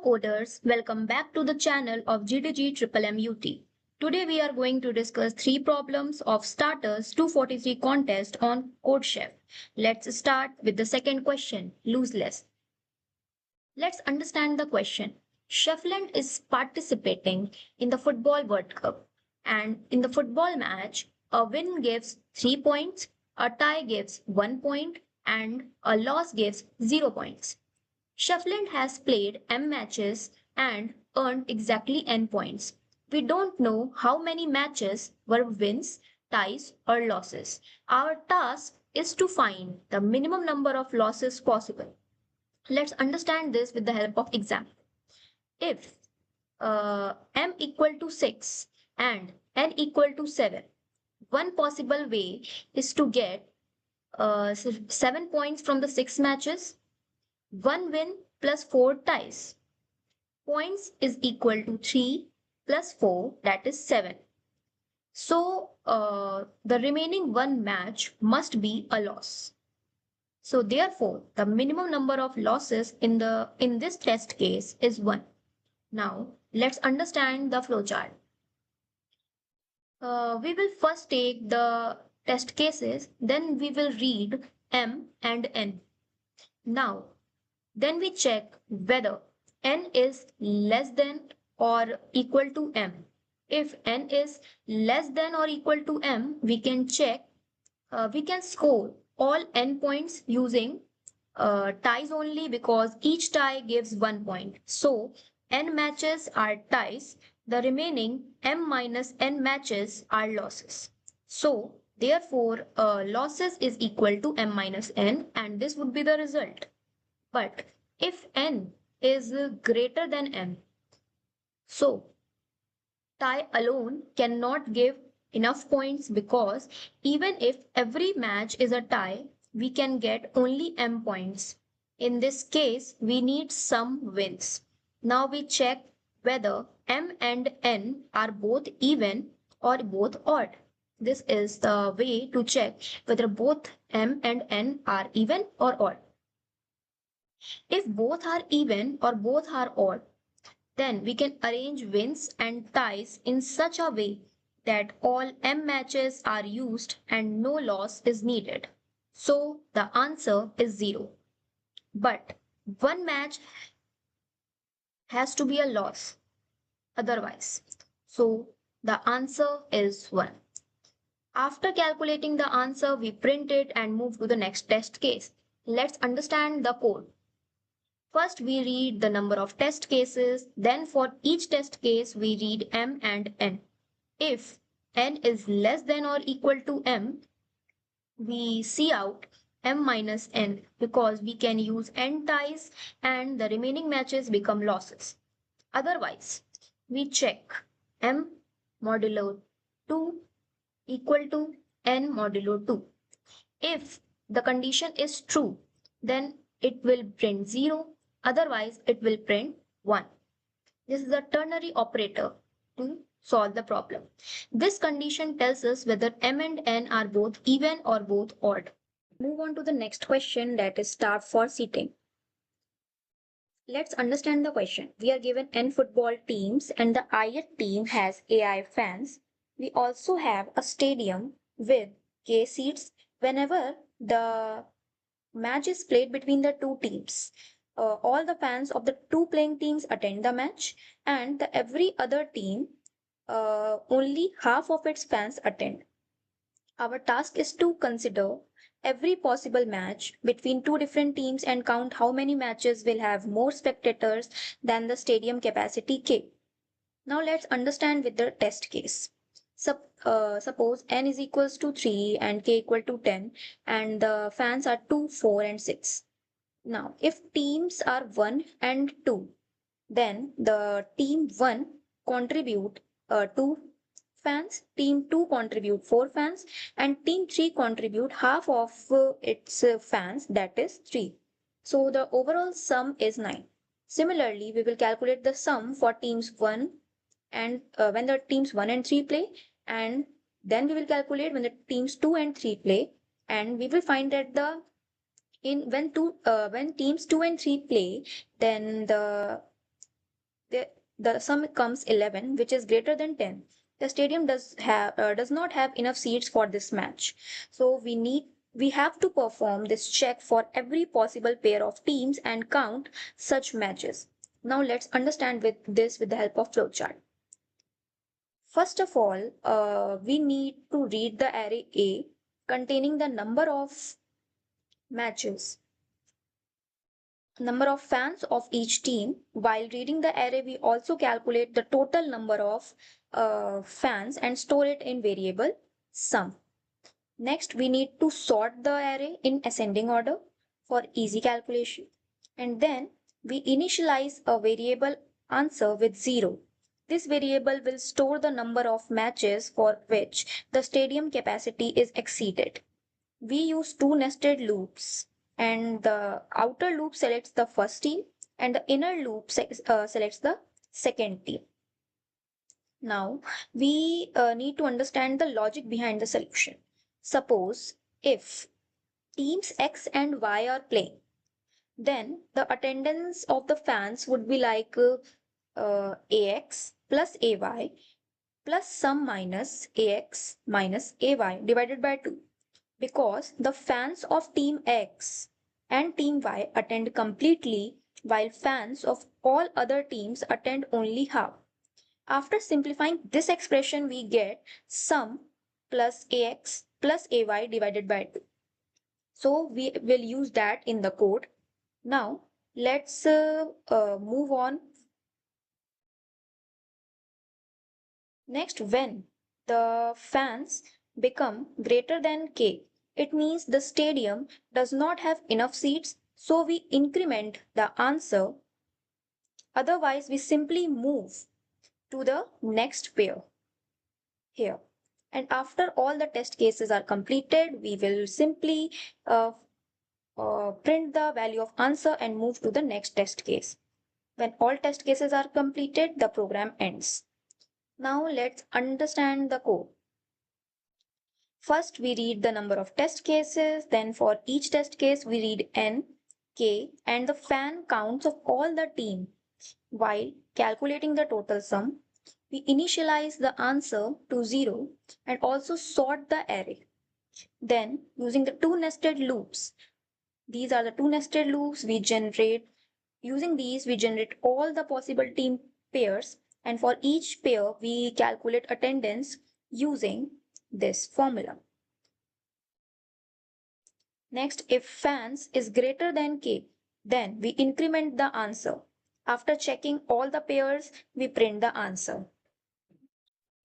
coders, welcome back to the channel of GDG MMMUT. Today we are going to discuss 3 problems of Starters 243 contest on Codechef. Let's start with the second question, lose less. Let's understand the question. Sheffield is participating in the Football World Cup, and in the football match, a win gives 3 points, a tie gives 1 point, and a loss gives 0 points. Sheffield has played M matches and earned exactly N points. We don't know how many matches were wins, ties, or losses. Our task is to find the minimum number of losses possible. Let's understand this with the help of example. If M equal to 6 and N equal to 7, one possible way is to get 7 points from the 6 matches, 1 win plus 4 ties. Points is equal to 3 plus 4, that is 7. So the remaining 1 match must be a loss. So therefore, the minimum number of losses in this test case is 1. Now let's understand the flowchart. We will first take the test cases, then we will read M and N. Now then we check whether N is less than or equal to M. If N is less than or equal to M, we can score all N points using ties only, because each tie gives 1 point. So N matches are ties, the remaining M minus N matches are losses. So therefore losses is equal to M minus N, and this would be the result. But if N is greater than M, so tie alone cannot give enough points, because even if every match is a tie, we can get only M points. In this case, we need some wins. Now we check whether M and N are both even or both odd. This is the way to check whether both M and N are even or odd. If both are even or both are odd, then we can arrange wins and ties in such a way that all M matches are used and no loss is needed. So the answer is 0. But one match has to be a loss otherwise. So the answer is 1. After calculating the answer, we print it and move to the next test case. Let's understand the code. First, we read the number of test cases. Then for each test case, we read M and N. If N is less than or equal to M, we see out M minus N, because we can use N ties and the remaining matches become losses. Otherwise, we check M modulo 2 equal to N modulo 2. If the condition is true, then it will print 0. Otherwise, it will print 1. This is a ternary operator to solve the problem. This condition tells us whether M and N are both even or both odd. Move on to the next question, that is start for seating. Let's understand the question. We are given N football teams and the ith team has AI fans. We also have a stadium with K seats. Whenever the match is played between the two teams, all the fans of the two playing teams attend the match, and every other team, only half of its fans attend. Our task is to consider every possible match between two different teams and count how many matches will have more spectators than the stadium capacity K. Now let's understand with the test case. Suppose N is equals to 3 and K equal to 10, and the fans are 2, 4 and 6. Now, if teams are 1 and 2, then the team 1 contribute 2 fans, team 2 contribute 4 fans, and team 3 contribute half of its fans, that is 3. So the overall sum is 9. Similarly, we will calculate the sum for teams 1 and when the teams 1 and 3 play, and then we will calculate when the teams 2 and 3 play, and we will find that when teams 2 and 3 play, then the the sum comes 11, which is greater than 10. The stadium does not have enough seats for this match. So we have to perform this check for every possible pair of teams and count such matches. Now let's understand with the help of flowchart. First of all, we need to read the array A containing the number of matches, number of fans of each team. While reading the array, we also calculate the total number of fans and store it in variable sum. Next, we need to sort the array in ascending order for easy calculation. And then we initialize a variable answer with 0. This variable will store the number of matches for which the stadium capacity is exceeded. We use two nested loops, and the outer loop selects the first team and the inner loop selects the second team. Now we need to understand the logic behind the solution. Suppose if teams X and Y are playing, then the attendance of the fans would be like AX plus AY plus sum minus AX minus AY divided by 2, because the fans of team X and team Y attend completely while fans of all other teams attend only half. After simplifying this expression, we get sum plus AX plus AY divided by 2. So we will use that in the code. Now let's move on. Next, when the fans become greater than K, it means the stadium does not have enough seats, so we increment the answer. Otherwise, we simply move to the next pair here. And after all the test cases are completed, we will simply print the value of answer and move to the next test case. When all test cases are completed, the program ends. Now let's understand the code. First, we read the number of test cases. Then for each test case, we read N, K, and the fan counts of all the team. While calculating the total sum, we initialize the answer to 0 and also sort the array. Then, using the two nested loops, these are the two nested loops we generate. Using these, we generate all the possible team pairs, and for each pair, we calculate attendance using this formula. Next, if fans is greater than K, then we increment the answer. After checking all the pairs, we print the answer.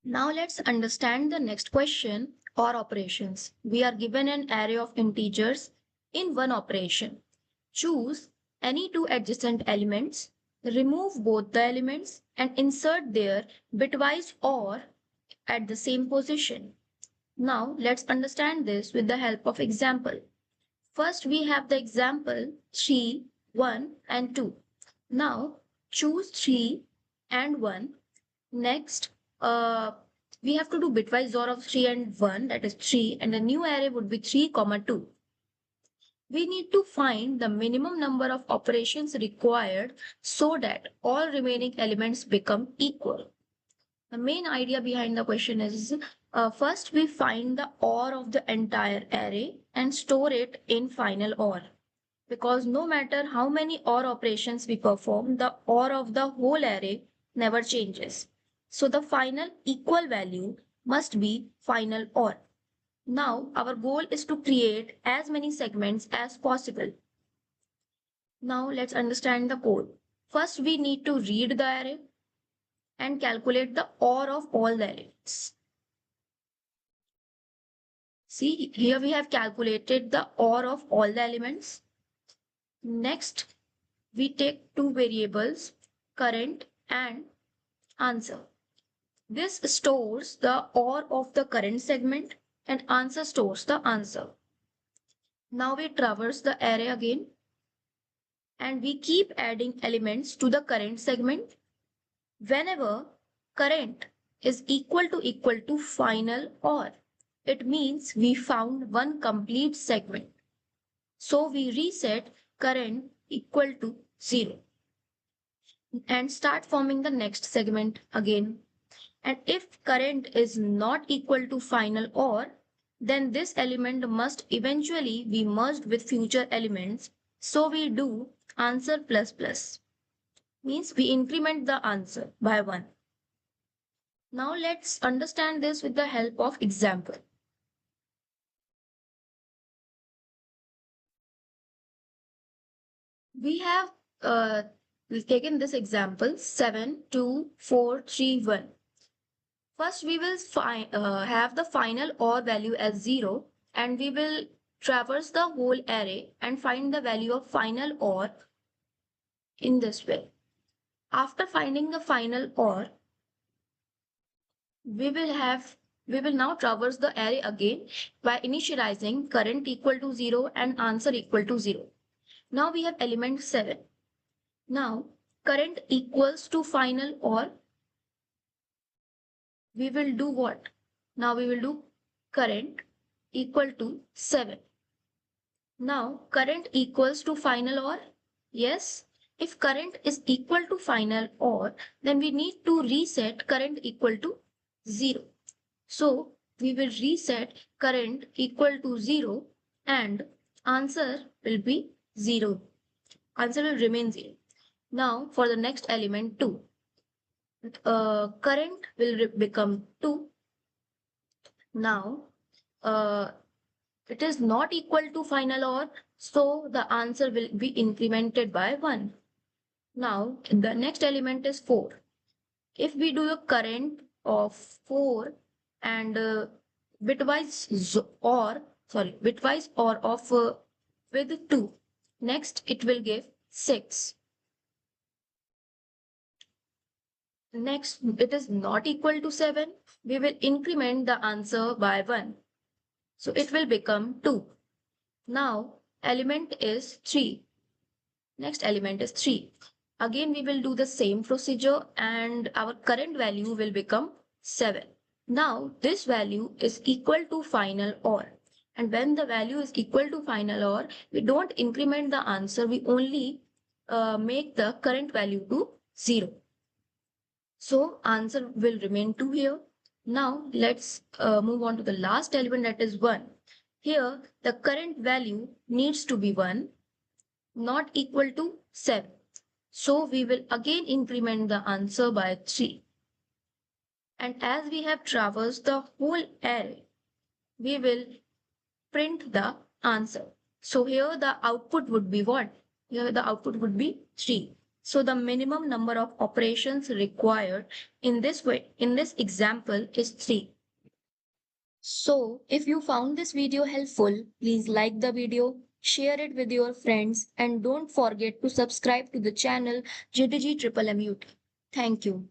Now let's understand the next question, or operations. We are given an array of integers in one operation. Choose any two adjacent elements, remove both the elements and insert their bitwise OR at the same position. Now let's understand this with the help of example. First we have the example 3, 1 and 2. Now choose 3 and 1. Next, we have to do bitwise OR of 3 and 1, that is 3, and the new array would be 3, 2. We need to find the minimum number of operations required so that all remaining elements become equal. The main idea behind the question is first we find the OR of the entire array and store it in final OR. Because no matter how many OR operations we perform, the OR of the whole array never changes. So the final equal value must be final OR. Now our goal is to create as many segments as possible. Now let's understand the code. First we need to read the array and calculate the OR of all the elements. See, here we have calculated the OR of all the elements. Next, we take two variables, current and answer. This stores the OR of the current segment and answer stores the answer. Now we traverse the array again and we keep adding elements to the current segment. Whenever current is equal to final OR, it means we found one complete segment. So we reset current equal to 0. and start forming the next segment again. And if current is not equal to final OR, then this element must eventually be merged with future elements. So we do answer plus plus. Means we increment the answer by 1. Now let's understand this with the help of example. We have taken this example 7, 2, 4, 3, 1. First, we will have the final OR value as 0 and we will traverse the whole array and find the value of final OR in this way. After finding the final OR, we will now traverse the array again by initializing current equal to 0 and answer equal to 0. Now we have element 7. Now current equals to final OR. We will do what? Now we will do current equal to 7. Now current equals to final OR? Yes. If current is equal to final OR, then we need to reset current equal to 0. So we will reset current equal to 0 and answer will be 0. Answer will remain 0. Now for the next element 2. Current will become 2. Now it is not equal to final OR, so the answer will be incremented by 1. Now the next element is 4. If we do a current of 4 and bitwise OR of with 2, next it will give 6. Next, it is not equal to 7. We will increment the answer by 1. So it will become 2. Now element is 3. Next element is 3. Again we will do the same procedure and our current value will become 7. Now this value is equal to final OR. And when the value is equal to final OR, we don't increment the answer. We only make the current value to 0. So answer will remain 2 here. Now let's move on to the last element, that is 1. Here the current value needs to be 1, not equal to 7. So we will again increment the answer by 3. And as we have traversed the whole array, we will print the answer. So here the output would be what? Here the output would be 3. So the minimum number of operations required in this example is 3. So if you found this video helpful, please like the video, share it with your friends, and don't forget to subscribe to the channel GTG MMMUT. Thank you.